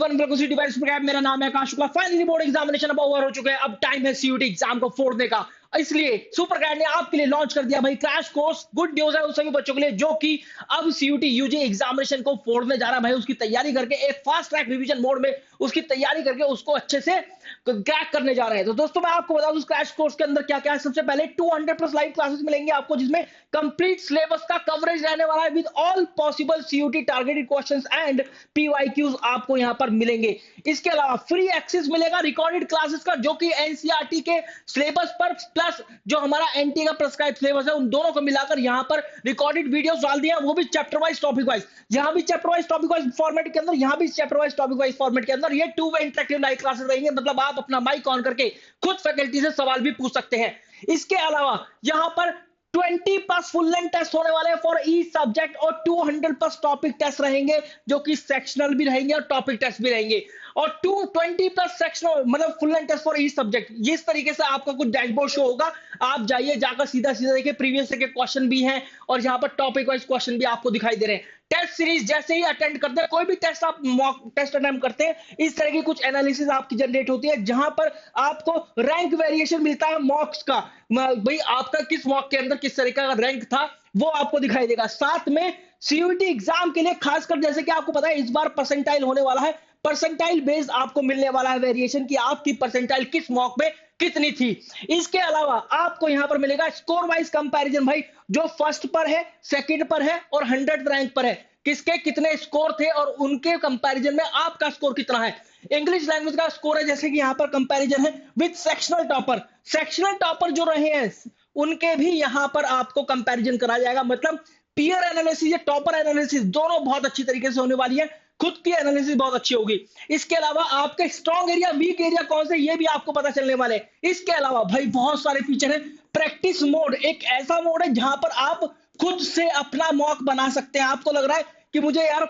Everyone, welcome to device program. मेरा नाम है Akash Shukla. Finally board examination अब ओवर हो चुके हैं। अब टाइम है सीयूटी एग्जाम को फोड़ने का। इसलिए सुपर गाइड ने आपके लिए लॉन्च कर दिया भाई क्रैश कोर्स। गुड न्यूज है उन सभी बच्चों के लिए जो कि अब सीयूटी यूजी एग्जामिनेशन को फोड़ने जा रहा है भाई। उसकी तैयारी करके एक फास्ट ट्रैक रिवीजन मोड में उसकी तैयारी करके उसको अच्छे से क्रैक करने जा रहे हैं। तो दोस्तों मैं आपको बता दूं क्रैश कोर्स के अंदर क्या क्या है। सबसे पहले 200 प्लस लाइव क्लासेस मिलेंगे आपको, जिसमें कंप्लीट सिलेबस का कवरेज रहने वाला है with all possible CUET targeted questions and PYQs आपको यहां पर मिलेंगे। इसके अलावा फ्री एक्सेस मिलेगा रिकॉर्डेड क्लासेस का, जो कि एनसीईआरटी के सिलेबस पर प्लस जो हमारा एनटी का प्रिस्क्राइब सिलेबस है उन दोनों को मिलाकर यहां पर रिकॉर्डेड वीडियोस डाल दिया, वो भी चैप्टर वाइज टॉपिक वाइज। यहां भी chapter wise topic wise format के अंदर, यहां भी chapter wise topic wise format के अंदर ये 2 वे इंटरेक्टिव लाइव क्लासेस रहेंगे। मतलब आप अपना माइक ऑन करके खुद फैकल्टी से सवाल भी पूछ सकते हैं। इसके अलावा यहां पर 20 प्लस फुल लेंथ टेस्ट होने वाले हैं फॉर ईच सब्जेक्ट और 200 प्लस टॉपिक टेस्ट रहेंगे, जो कि सेक्शनल भी रहेंगे और टॉपिक टेस्ट भी रहेंगे। और 220 प्लस सेक्शनल मतलब full length test for each subject. इस तरीके से आपका कुछ डैशबोर्ड शो होगा। आप जाइए, जाकर सीधा सीधा देखिए, प्रीवियस के क्वेश्चन भी हैं और यहाँ पर टॉपिक वाइज क्वेश्चन भी आपको दिखाई दे रहे हैं। टेस्ट सीरीज जैसे ही अटेंड करते हैं, कोई भी टेस्ट आप मॉक टेस्ट अटेम्प्ट करते हैं, इस तरह की कुछ एनालिसिस आपकी जनरेट होती है, जहां पर आपको रैंक वेरिएशन मिलता है मॉक्स का। भाई आपका किस मॉक के अंदर किस तरीके का रैंक था वो आपको दिखाई देगा। साथ में सीयूटी एग्जाम के लिए खासकर जैसे कि आपको पता है इस बार परसेंटाइल होने वाला है। परसेंटाइल बेस्ड आपको मिलने वाला है वेरिएशन की आपकी परसेंटाइल किस मॉक में कितनी थी। इसके अलावा आपको यहां पर मिलेगा स्कोर वाइज कंपैरिजन भाई, जो फर्स्ट पर है, सेकंड पर है और 100th रैंक पर है, किसके कितने स्कोर थे और उनके कंपैरिजन में आपका स्कोर कितना है। इंग्लिश लैंग्वेज का स्कोर है जैसे कि यहां पर कंपैरिजन है with sectional topper. Sectional topper जो रहे हैं उनके भी यहां पर आपको कंपैरिजन करा जाएगा। मतलब पीयर एनालिसिस या टॉपर एनालिसिस दोनों बहुत अच्छी तरीके से होने वाली है। खुद की एनालिसिस बहुत अच्छी होगी। इसके अलावा आपके स्ट्रॉन्ग एरिया वीक एरिया कौन से, ये भी आपको पता चलने वाले। इसके अलावा भाई बहुत सारे फीचर है। प्रैक्टिस मोड एक ऐसा मोड है जहां पर आप खुद से अपना मॉक बना सकते हैं। आपको लग रहा है कि मुझे यार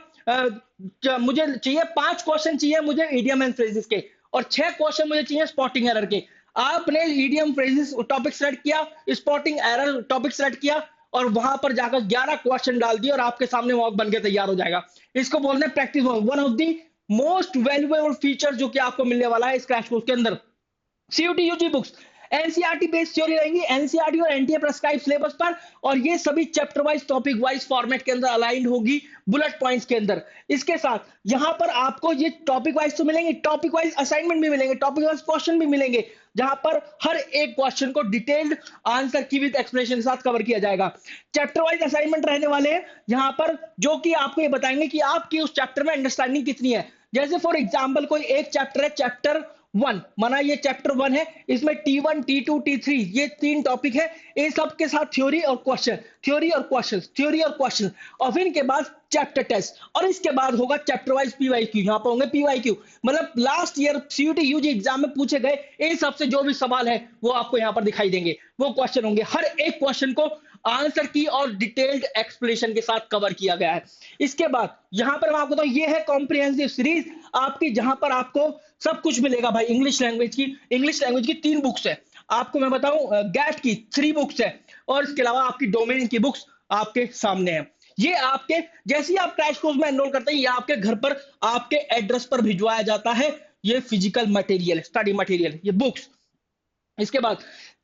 मुझे चाहिए 5 क्वेश्चन चाहिए मुझे इडियम एंड फ्रेजेस के और 6 क्वेश्चन मुझे चाहिए स्पॉटिंग एरर के। आपने इडियम फ्रेजेस टॉपिक सेलेक्ट किया, स्पॉटिंग एरर टॉपिक सेलेक्ट किया और वहां पर जाकर 11 क्वेश्चन डाल दिए और आपके सामने मॉक बन के तैयार हो जाएगा। इसको बोलते हैं practice mode. One of the most valuable feature जो कि आपको मिलने वाला है इस क्रैश कोर्स के अंदर। CUET UG books NCERT based theory रहेंगी, एनसीईआरटी और एनटीए प्रिस्क्राइब सिलेबस पर, और ये सभी chapter wise topic wise format के अंदर अलाइंड होगी बुलेट पॉइंट्स के अंदर। इसके साथ यहां पर आपको ये टॉपिक वाइज तो मिलेंगे, टॉपिक वाइज असाइनमेंट भी मिलेंगे, टॉपिक वाइज क्वेश्चन भी मिलेंगे, जहां पर हर एक क्वेश्चन को डिटेल्ड आंसर की विद एक्सप्लेनेशन के साथ कवर किया जाएगा। चैप्टर वाइज असाइनमेंट रहने वाले हैं यहां पर, जो कि आपको ये बताएंगे कि आपकी उस चैप्टर में अंडरस्टैंडिंग कितनी है। जैसे फॉर एग्जाम्पल कोई एक चैप्टर है, चैप्टर 1 माना ये चैप्टर 1 है, इसमें T1 T2 T3 ये 3 टॉपिक है। इन सब के साथ थ्योरी और क्वेश्चन, थ्योरी और क्वेश्चन, थ्योरी और क्वेश्चन, और फिर इनके बाद चैप्टर टेस्ट, और इसके बाद होगा चैप्टर वाइज पीवाईक्यू। यहां पर होंगे पीवाईक्यू, मतलब last year CUET UG exam में पूछे गए इन सबसे जो भी सवाल है वो आपको यहां पर दिखाई देंगे। वो क्वेश्चन होंगे, हर एक क्वेश्चन को आंसर की और डिटेल्ड एक्सप्लेनेशन के साथ कवर किया गया है। इसके बाद यहां पर मैं आपको बताऊं ये है कॉम्प्रिहेंसिव सीरीज आपकी, जहां पर आपको सब कुछ मिलेगा भाई। इंग्लिश लैंग्वेज की 3 बुक्स है आपको, मैं बताऊं गैट की 3 बुक्स है, और इसके अलावा आपकी डोमेन की बुक्स आपके सामने है। ये आपके जैसे ही आप क्रैश कोर्स में एनरोल करते हैं, ये आपके घर पर आपके एड्रेस पर भिजवाया जाता है। ये फिजिकल मटेरियल, स्टडी मटेरियल, ये बुक्स। इसके बाद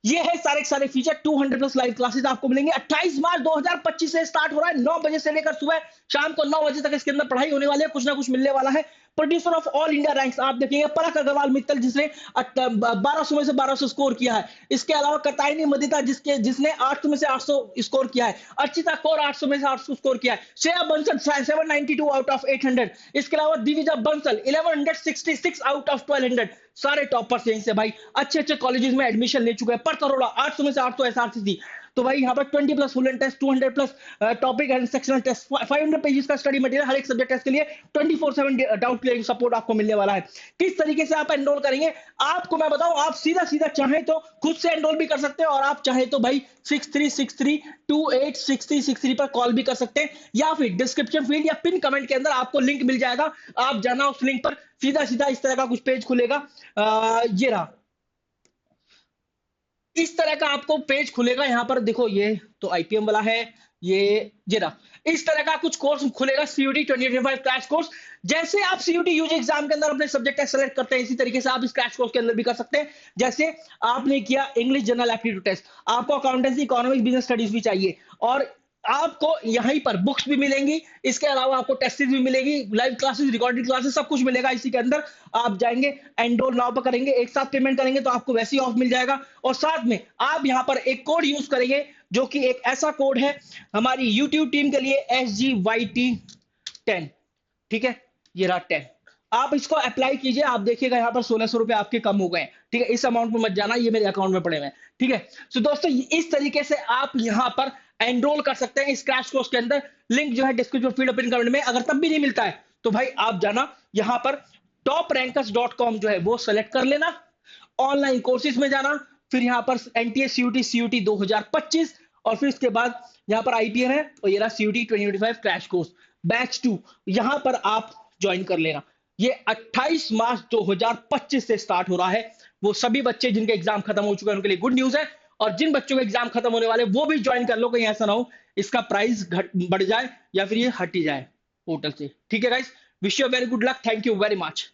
ये है सारे के सारे फीचर। 200 प्लस लाइव क्लासेस आपको मिलेंगे। 28 मार्च 2025 से स्टार्ट हो रहा है, 9 बजे से लेकर सुबह शाम को 9 बजे तक इसके अंदर पढ़ाई होने वाली है। कुछ ना कुछ मिलने वाला है। Producer of all India ranks आप देखेंगे पराग अग्रवाल मित्तल, जिसने 1200 में से 1200 स्कोर किया है। इसके अलावा कताइनी मदिता जिसने 800 में से 800 स्कोर किया है। अर्चिता कौर 800 में से 800 स्कोर किया है। Shreya Bansal 792 out of 800। इसके अलावा दिविजा बंसल 1166 आउट ऑफ 1200। सारे टॉपर्स यहीं से भाई, अच्छे अच्छे कॉलेजेस में एडमिशन ले चुके हैं। पर करोड़ा 800 में से 800 एसआरसी थी। तो भाई यहाँ पर 20 plus full and test, 200 plus topic and sectional test, 500 pages का स्टडी मटेरियल हर एक सब्जेक्ट टेस्ट के लिए, 24/7 डाउट क्लियरिंग सपोर्ट आपको मिलने वाला है। किस तरीके से आप एनरोल करेंगे आपको मैं बताऊं, आप सीधा सीधा चाहें तो खुद से एनरोल भी कर सकते हैं, और आप चाहें तो भाई 6363286363 पर कॉल भी कर सकते हैं, या फिर डिस्क्रिप्शन फील्ड या पिन कमेंट के अंदर आपको लिंक मिल जाएगा। आप जाना उस लिंक पर, सीधा सीधा इस तरह का कुछ पेज खुलेगा। ये रहा। इस तरह का आपको पेज खुलेगा। यहाँ पर देखो, ये तो आईपीएम वाला है, ये रहा। इस तरह का कुछ कोर्स खुलेगा, सीयूटी 2025 क्रैश कोर्स। जैसे आप सीयूटी यूजी एग्जाम के अंदर अपने सब्जेक्ट सेलेक्ट करते हैं, इसी तरीके से आप इस क्रैश कोर्स के अंदर भी कर सकते हैं। जैसे आपने किया इंग्लिश जनरल एप्टीट्यूड टेस्ट, आपको अकाउंटेंसी, इकोनॉमिक्स, बिजनेस स्टडीज भी चाहिए, और आपको यहीं पर बुक्स भी मिलेंगी, इसके अलावा आपको टेस्ट भी मिलेगी, लाइव क्लासेस, रिकॉर्डेड क्लासेस, सब कुछ मिलेगा इसी के अंदर। आप जाएंगे, एनरोल नाउ पर करेंगे, एक साथ पेमेंट करेंगे तो आपको वैसे ही ऑफ मिल जाएगा। और साथ में आप यहाँ पर एक कोड यूज करेंगे, जो कि एक ऐसा कोड है हमारी यूट्यूब टीम के लिए, SGYT10। ठीक है, ये रहा 10। आप इसको अप्लाई कीजिए, आप देखिएगा यहाँ पर 1600 रुपए आपके कम हो गए। ठीक है, इस अमाउंट में मत जाना, ये मेरे अकाउंट में पड़े हुए हैं। ठीक है, तो दोस्तों इस तरीके से आप यहाँ पर एनरोल कर सकते हैं इस क्रैश कोर्स के अंदर। लिंक जो है डिस्क्रिप्शन फील्ड पिन कमेंट में। अगर तब भी नहीं मिलता है तो भाई आप जाना यहाँ पर toprankers.com जो है वो सेलेक्ट कर लेना, ऑनलाइन कोर्सेज में जाना, फिर यहाँ पर एनटीए सीयूटी 2025, और फिर इसके बाद यहाँ पर आईपीएम है, और ये रहा सीयूटी 2025 क्रैश कोर्स बैच 2, यहाँ पर आप ज्वाइन कर लेना। ये 28 मार्च 2025 से स्टार्ट हो रहा है। वो सभी बच्चे जिनके एग्जाम खत्म हो चुके हैं उनके लिए गुड न्यूज है, और जिन बच्चों के एग्जाम खत्म होने वाले वो भी ज्वाइन कर लो, कहीं ऐसा ना हो इसका प्राइस बढ़ जाए या फिर ये हट ही जाए पोर्टल से। ठीक है guys, wish you very good luck, thank you very much.